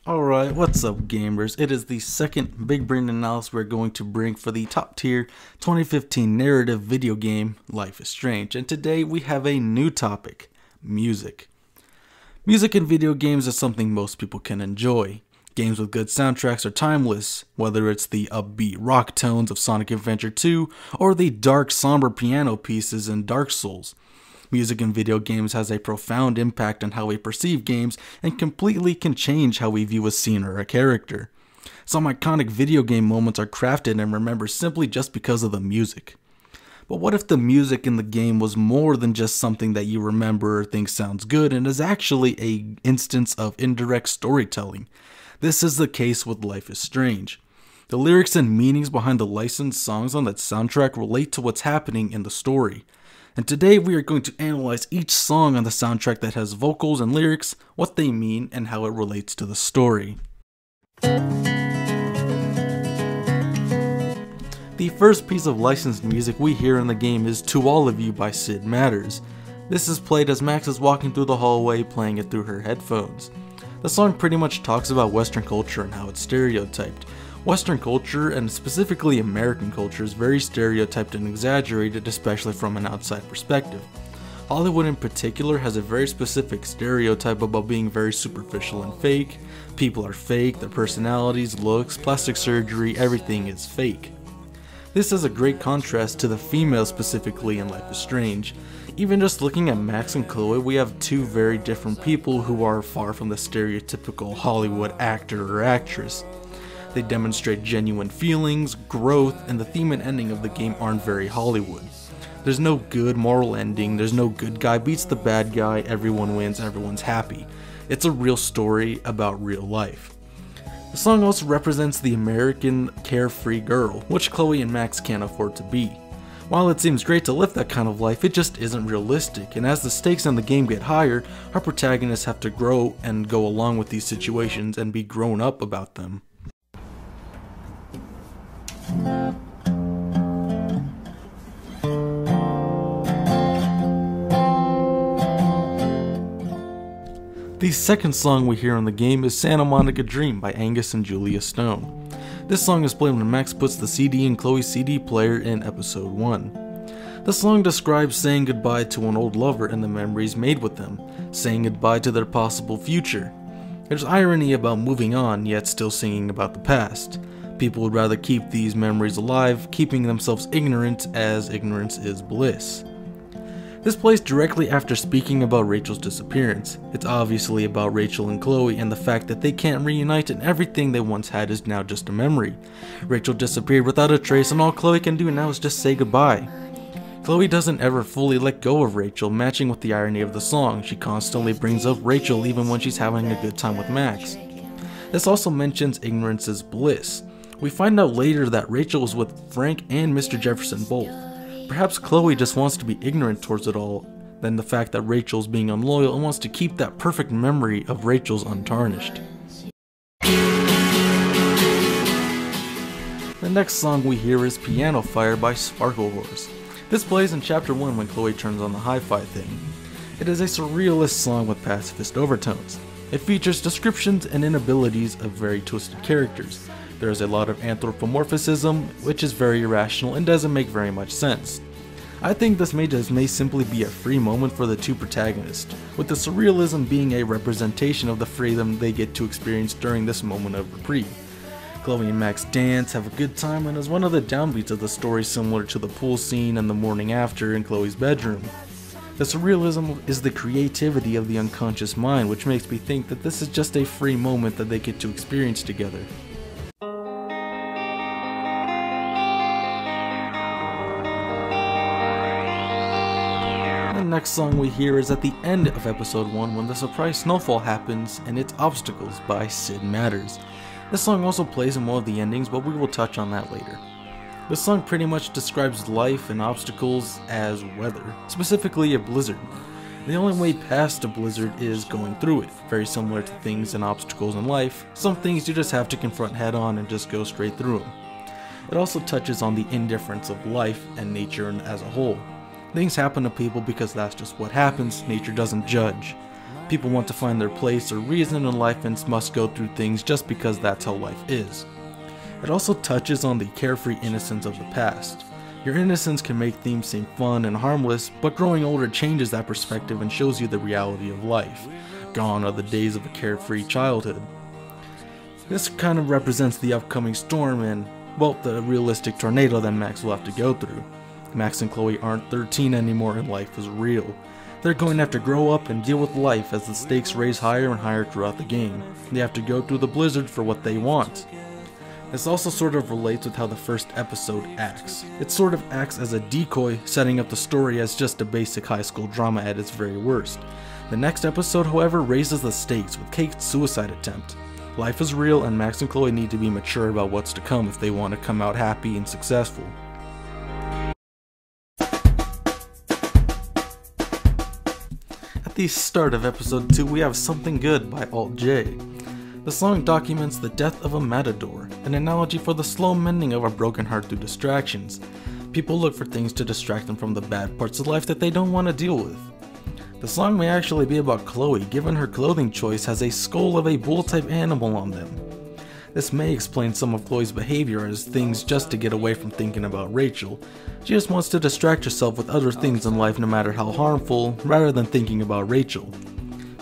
Alright, what's up gamers? It is the second big brain analysis we're going to bring for the top tier 2015 narrative video game, Life is Strange. And today we have a new topic, music. Music in video games is something most people can enjoy. Games with good soundtracks are timeless, whether it's the upbeat rock tones of Sonic Adventure 2 or the dark somber piano pieces in Dark Souls. Music in video games has a profound impact on how we perceive games and completely can change how we view a scene or a character. Some iconic video game moments are crafted and remembered simply just because of the music. But what if the music in the game was more than just something that you remember or think sounds good and is actually an instance of indirect storytelling? This is the case with Life is Strange. The lyrics and meanings behind the licensed songs on that soundtrack relate to what's happening in the story. And today we are going to analyze each song on the soundtrack that has vocals and lyrics, what they mean, and how it relates to the story. The first piece of licensed music we hear in the game is To All of You by Sid Matters. This is played as Max is walking through the hallway playing it through her headphones. The song pretty much talks about Western culture and how it's stereotyped. Western culture, and specifically American culture, is very stereotyped and exaggerated, especially from an outside perspective. Hollywood in particular has a very specific stereotype about being very superficial and fake. People are fake, their personalities, looks, plastic surgery, everything is fake. This is a great contrast to the females specifically in Life is Strange. Even just looking at Max and Chloe, we have two very different people who are far from the stereotypical Hollywood actor or actress. They demonstrate genuine feelings, growth, and the theme and ending of the game aren't very Hollywood. There's no good moral ending, there's no good guy beats the bad guy, everyone wins, everyone's happy. It's a real story about real life. The song also represents the American carefree girl, which Chloe and Max can't afford to be. While it seems great to live that kind of life, it just isn't realistic, and as the stakes in the game get higher, our protagonists have to grow and go along with these situations and be grown up about them. The second song we hear in the game is Santa Monica Dream by Angus and Julia Stone. This song is played when Max puts the CD in Chloe's CD player in episode 1. The song describes saying goodbye to an old lover and the memories made with them, saying goodbye to their possible future. There's irony about moving on, yet still singing about the past. People would rather keep these memories alive, keeping themselves ignorant, as ignorance is bliss. This plays directly after speaking about Rachel's disappearance. It's obviously about Rachel and Chloe and the fact that they can't reunite and everything they once had is now just a memory. Rachel disappeared without a trace and all Chloe can do now is just say goodbye. Chloe doesn't ever fully let go of Rachel, matching with the irony of the song. She constantly brings up Rachel even when she's having a good time with Max. This also mentions ignorance is bliss. We find out later that Rachel was with Frank and Mr. Jefferson both. Perhaps Chloe just wants to be ignorant towards it all, than the fact that Rachel's being unloyal and wants to keep that perfect memory of Rachel's untarnished. The next song we hear is Piano Fire by Sparkle Horse. This plays in chapter 1 when Chloe turns on the hi-fi thing. It is a surrealist song with pacifist overtones. It features descriptions and inabilities of very twisted characters. There is a lot of anthropomorphism, which is very irrational and doesn't make very much sense. I think this may simply be a free moment for the two protagonists, with the surrealism being a representation of the freedom they get to experience during this moment of reprieve. Chloe and Max dance, have a good time, and is one of the downbeats of the story similar to the pool scene and the morning after in Chloe's bedroom. The surrealism is the creativity of the unconscious mind, which makes me think that this is just a free moment that they get to experience together. The next song we hear is at the end of episode 1 when the surprise snowfall happens and it's Obstacles by Sid Matters. This song also plays in one of the endings, but we will touch on that later. This song pretty much describes life and obstacles as weather, specifically a blizzard. The only way past a blizzard is going through it, very similar to things and obstacles in life. Some things you just have to confront head on and just go straight through them. It also touches on the indifference of life and nature as a whole. Things happen to people because that's just what happens, nature doesn't judge. People want to find their place or reason in life and must go through things just because that's how life is. It also touches on the carefree innocence of the past. Your innocence can make themes seem fun and harmless, but growing older changes that perspective and shows you the reality of life. Gone are the days of a carefree childhood. This kind of represents the upcoming storm and, well, the realistic tornado that Max will have to go through. Max and Chloe aren't 13 anymore and life is real. They're going to have to grow up and deal with life as the stakes raise higher and higher throughout the game. They have to go through the blizzard for what they want. This also sort of relates with how the first episode acts. It sort of acts as a decoy, setting up the story as just a basic high school drama at its very worst. The next episode, however, raises the stakes with Kate's suicide attempt. Life is real and Max and Chloe need to be mature about what's to come if they want to come out happy and successful. At the start of episode 2 we have Something Good by Alt J. The song documents the death of a matador, an analogy for the slow mending of a broken heart through distractions. People look for things to distract them from the bad parts of life that they don't want to deal with. The song may actually be about Chloe, given her clothing choice has a skull of a bull-type animal on them. This may explain some of Chloe's behavior as things just to get away from thinking about Rachel. She just wants to distract herself with other things in life no matter how harmful, rather than thinking about Rachel.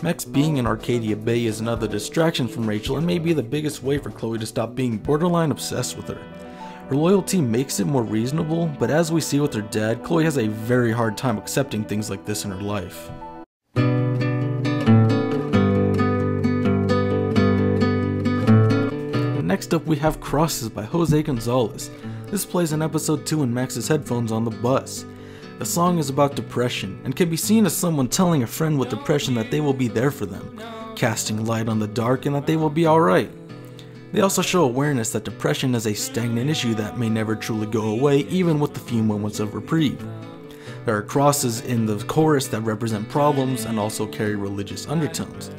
Max being in Arcadia Bay is another distraction from Rachel and may be the biggest way for Chloe to stop being borderline obsessed with her. Her loyalty makes it more reasonable, but as we see with her dad, Chloe has a very hard time accepting things like this in her life. Next up we have Crosses by Jose Gonzalez. This plays in episode 2 in Max's headphones on the bus. The song is about depression, and can be seen as someone telling a friend with depression that they will be there for them, casting light on the dark and that they will be alright. They also show awareness that depression is a stagnant issue that may never truly go away even with the few moments of reprieve. There are crosses in the chorus that represent problems and also carry religious undertones.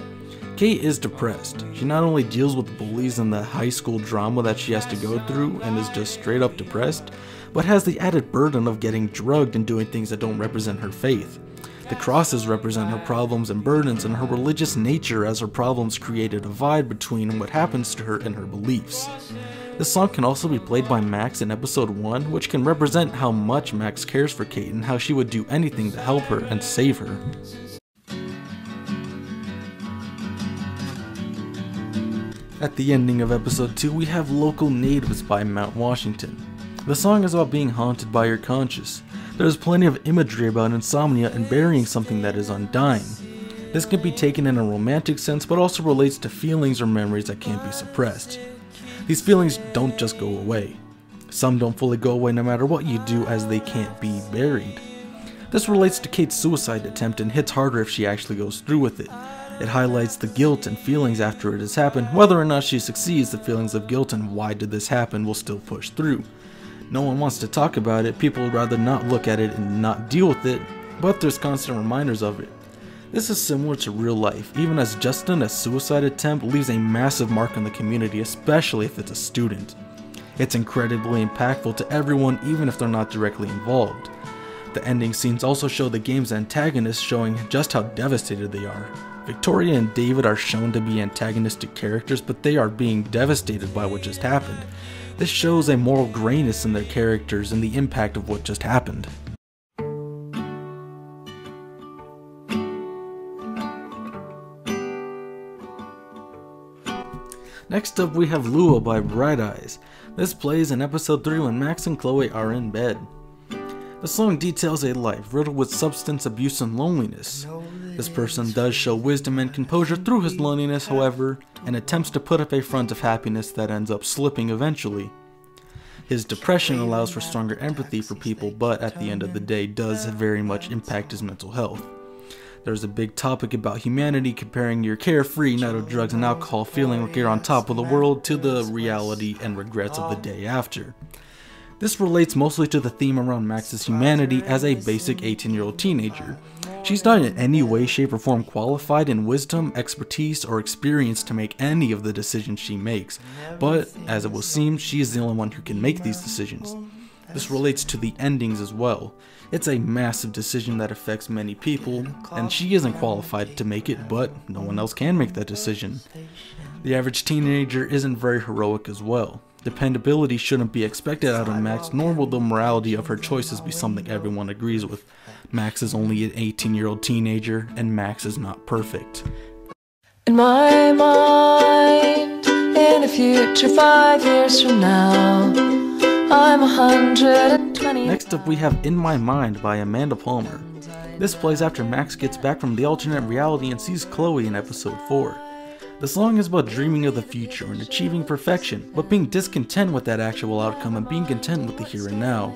Kate is depressed. She not only deals with bullies and the high school drama that she has to go through and is just straight up depressed, but has the added burden of getting drugged and doing things that don't represent her faith. The crosses represent her problems and burdens and her religious nature, as her problems create a divide between what happens to her and her beliefs. This song can also be played by Max in episode 1, which can represent how much Max cares for Kate and how she would do anything to help her and save her. At the ending of episode 2 we have Local Natives by Mount Washington. The song is about being haunted by your conscience. There is plenty of imagery about insomnia and burying something that is undying. This can be taken in a romantic sense but also relates to feelings or memories that can't be suppressed. These feelings don't just go away. Some don't fully go away no matter what you do, as they can't be buried. This relates to Kate's suicide attempt and hits harder if she actually goes through with it. It highlights the guilt and feelings after it has happened. Whether or not she succeeds, the feelings of guilt and why did this happen will still push through. No one wants to talk about it, people would rather not look at it and not deal with it, but there's constant reminders of it. This is similar to real life, even as Justin's suicide attempt leaves a massive mark on the community, especially if it's a student. It's incredibly impactful to everyone, even if they're not directly involved. The ending scenes also show the game's antagonists, showing just how devastated they are. Victoria and David are shown to be antagonistic characters, but they are being devastated by what just happened. This shows a moral grayness in their characters and the impact of what just happened. Next up we have Lula by Bright Eyes. This plays in episode 3 when Max and Chloe are in bed. The song details a life riddled with substance abuse and loneliness. This person does show wisdom and composure through his loneliness, however, and attempts to put up a front of happiness that ends up slipping eventually. His depression allows for stronger empathy for people, but at the end of the day does very much impact his mental health. There's a big topic about humanity comparing your carefree night of drugs and alcohol feeling like you're on top of the world to the reality and regrets of the day after. This relates mostly to the theme around Max's humanity as a basic 18-year-old teenager. She's not in any way, shape, or form qualified in wisdom, expertise, or experience to make any of the decisions she makes, but as it will seem, she is the only one who can make these decisions. This relates to the endings as well. It's a massive decision that affects many people, and she isn't qualified to make it, but no one else can make that decision. The average teenager isn't very heroic as well. Dependability shouldn't be expected out of Max, nor will the morality of her choices be something everyone agrees with. Max is only an 18-year-old teenager, and Max is not perfect. In my mind, in the future 5 years from now, I'm 120. Next up we have In My Mind by Amanda Palmer. This plays after Max gets back from the alternate reality and sees Chloe in episode 4. The song is about dreaming of the future and achieving perfection, but being discontent with that actual outcome and being content with the here and now.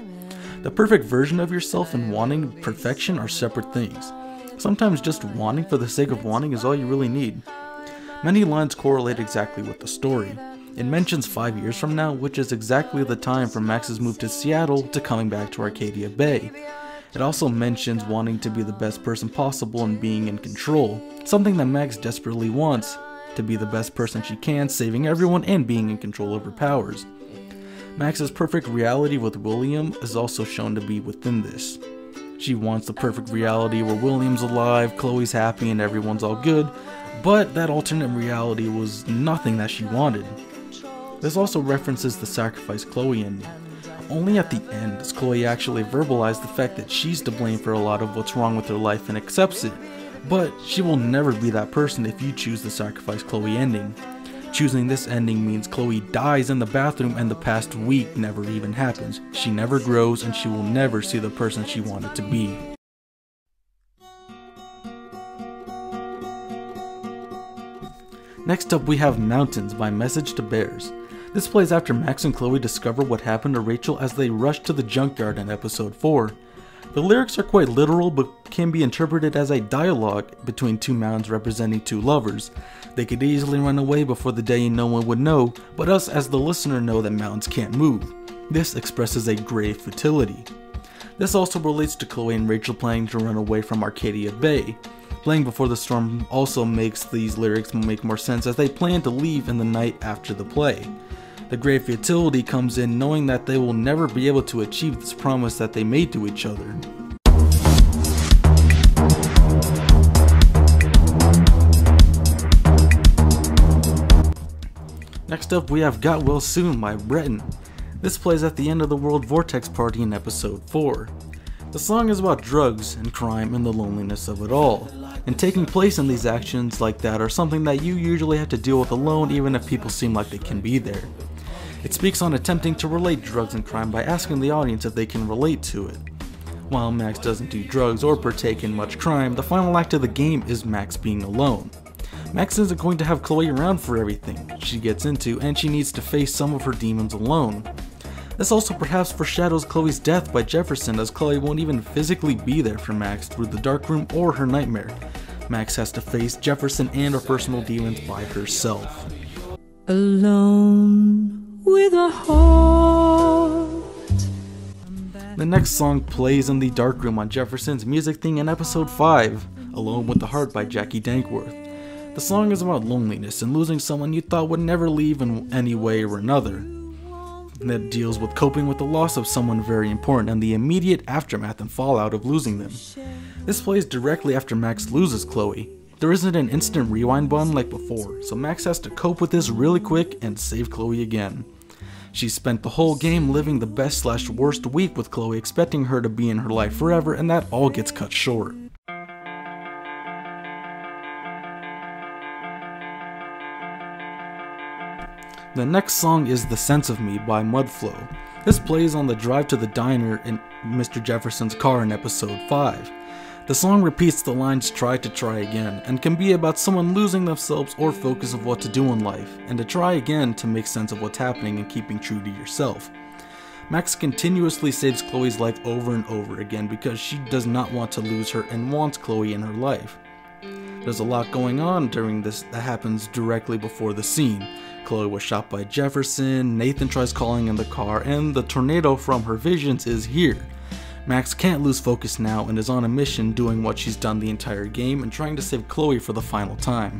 The perfect version of yourself and wanting perfection are separate things. Sometimes just wanting for the sake of wanting is all you really need. Many lines correlate exactly with the story. It mentions 5 years from now, which is exactly the time from Max's move to Seattle to coming back to Arcadia Bay. It also mentions wanting to be the best person possible and being in control, something that Max desperately wants, to be the best person she can, saving everyone and being in control of her powers. Max's perfect reality with William is also shown to be within this. She wants the perfect reality where William's alive, Chloe's happy, and everyone's all good, but that alternate reality was nothing that she wanted. This also references the sacrifice Chloe ending. Only at the end does Chloe actually verbalize the fact that she's to blame for a lot of what's wrong with her life and accepts it, but she will never be that person if you choose the sacrifice Chloe ending. Choosing this ending means Chloe dies in the bathroom and the past week never even happens. She never grows and she will never see the person she wanted to be. Next up we have Mountains by Message to Bears. This plays after Max and Chloe discover what happened to Rachel as they rush to the junkyard in episode 4. The lyrics are quite literal but can be interpreted as a dialogue between two mountains representing two lovers. They could easily run away before the day and no one would know, but us as the listener know that mountains can't move. This expresses a grave futility. This also relates to Chloe and Rachel planning to run away from Arcadia Bay. Playing Before the Storm also makes these lyrics make more sense as they plan to leave in the night after the play. The grave futility comes in knowing that they will never be able to achieve this promise that they made to each other. Next up we have Got Well Soon by Breton. This plays at the end of the World Vortex Party in episode 4. The song is about drugs and crime and the loneliness of it all. And taking place in these actions like that are something that you usually have to deal with alone even if people seem like they can be there. It speaks on attempting to relate drugs and crime by asking the audience if they can relate to it. While Max doesn't do drugs or partake in much crime, the final act of the game is Max being alone. Max isn't going to have Chloe around for everything she gets into, and she needs to face some of her demons alone. This also perhaps foreshadows Chloe's death by Jefferson, as Chloe won't even physically be there for Max through the dark room or her nightmare. Max has to face Jefferson and her personal demons by herself. Alone with a heart. The next song plays in the dark room on Jefferson's music thing in episode 5, Alone with the Heart by Jackie Dankworth. The song is about loneliness and losing someone you thought would never leave in any way or another. That deals with coping with the loss of someone very important and the immediate aftermath and fallout of losing them. This plays directly after Max loses Chloe. There isn't an instant rewind button like before, so Max has to cope with this really quick and save Chloe again. She spent the whole game living the best/worst week with Chloe, expecting her to be in her life forever, and that all gets cut short. The next song is The Sense of Me by Mudflow. This plays on the drive to the diner in Mr. Jefferson's car in episode 5. The song repeats the lines "try to try again" and can be about someone losing themselves or focus of what to do in life, and to try again to make sense of what's happening and keeping true to yourself. Max continuously saves Chloe's life over and over again because she does not want to lose her and wants Chloe in her life. There's a lot going on during this that happens directly before the scene. Chloe was shot by Jefferson, Nathan tries calling in the car, and the tornado from her visions is here. Max can't lose focus now and is on a mission doing what she's done the entire game and trying to save Chloe for the final time.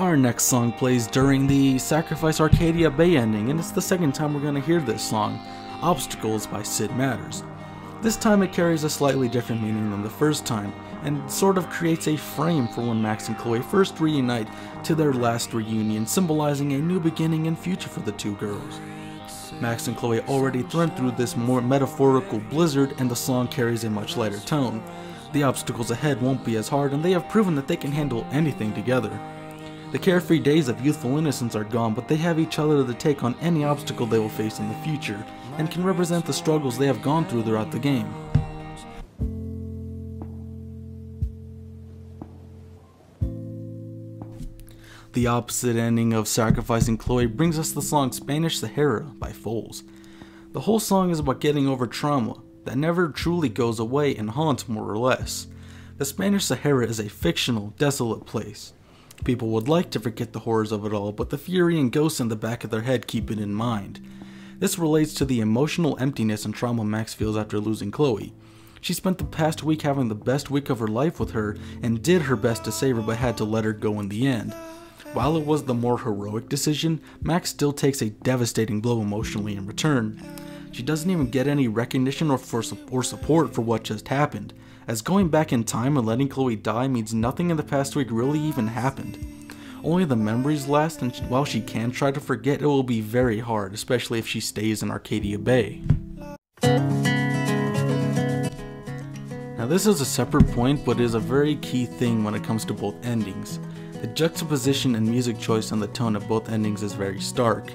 Our next song plays during the Sacrifice Arcadia Bay ending, and it's the second time we're going to hear this song, Obstacles by Sid Matters. This time it carries a slightly different meaning than the first time, and sort of creates a frame for when Max and Chloe first reunite to their last reunion, symbolizing a new beginning and future for the two girls. Max and Chloe already went through this more metaphorical blizzard, and the song carries a much lighter tone. The obstacles ahead won't be as hard, and they have proven that they can handle anything together. The carefree days of youthful innocence are gone, but they have each other to take on any obstacle they will face in the future, and can represent the struggles they have gone through throughout the game. The opposite ending of Sacrificing Chloe brings us the song Spanish Sahara by Foles. The whole song is about getting over trauma that never truly goes away and haunts more or less. The Spanish Sahara is a fictional, desolate place. People would like to forget the horrors of it all, but the fury and ghosts in the back of their head keep it in mind. This relates to the emotional emptiness and trauma Max feels after losing Chloe. She spent the past week having the best week of her life with her, and did her best to save her but had to let her go in the end. While it was the more heroic decision, Max still takes a devastating blow emotionally in return. She doesn't even get any recognition or support for what just happened, as going back in time and letting Chloe die means nothing in the past week really even happened. Only the memories last, and while she can try to forget, it will be very hard, especially if she stays in Arcadia Bay. Now this is a separate point, but is a very key thing when it comes to both endings. The juxtaposition and music choice and the tone of both endings is very stark.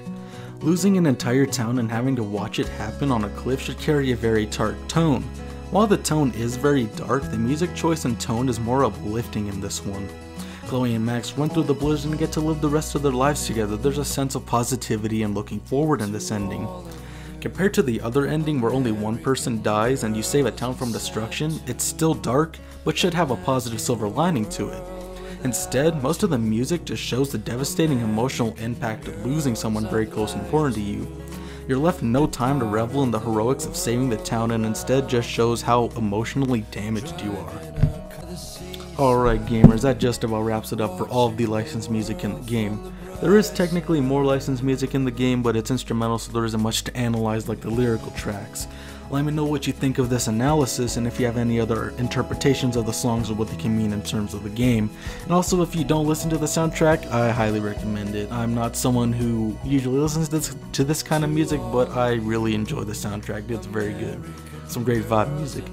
Losing an entire town and having to watch it happen on a cliff should carry a very dark tone. While the tone is very dark, the music choice and tone is more uplifting in this one. Chloe and Max went through the blizzard and get to live the rest of their lives together. There's a sense of positivity and looking forward in this ending. Compared to the other ending where only one person dies and you save a town from destruction, it's still dark, but should have a positive silver lining to it. Instead, most of the music just shows the devastating emotional impact of losing someone very close and important to you. You're left no time to revel in the heroics of saving the town, and instead just shows how emotionally damaged you are. Alright gamers, that just about wraps it up for all of the licensed music in the game. There is technically more licensed music in the game, but it's instrumental, so there isn't much to analyze like the lyrical tracks. Let me know what you think of this analysis, and if you have any other interpretations of the songs or what they can mean in terms of the game. And also, if you don't listen to the soundtrack, I highly recommend it. I'm not someone who usually listens to this kind of music, but I really enjoy the soundtrack. It's very good. Some great vibe music.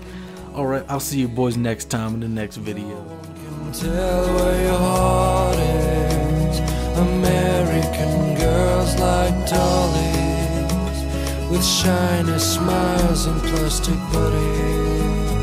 Alright, I'll see you boys next time in the next video. Tell where your heart is. American girls like dollies with shiny smiles and plastic bodies.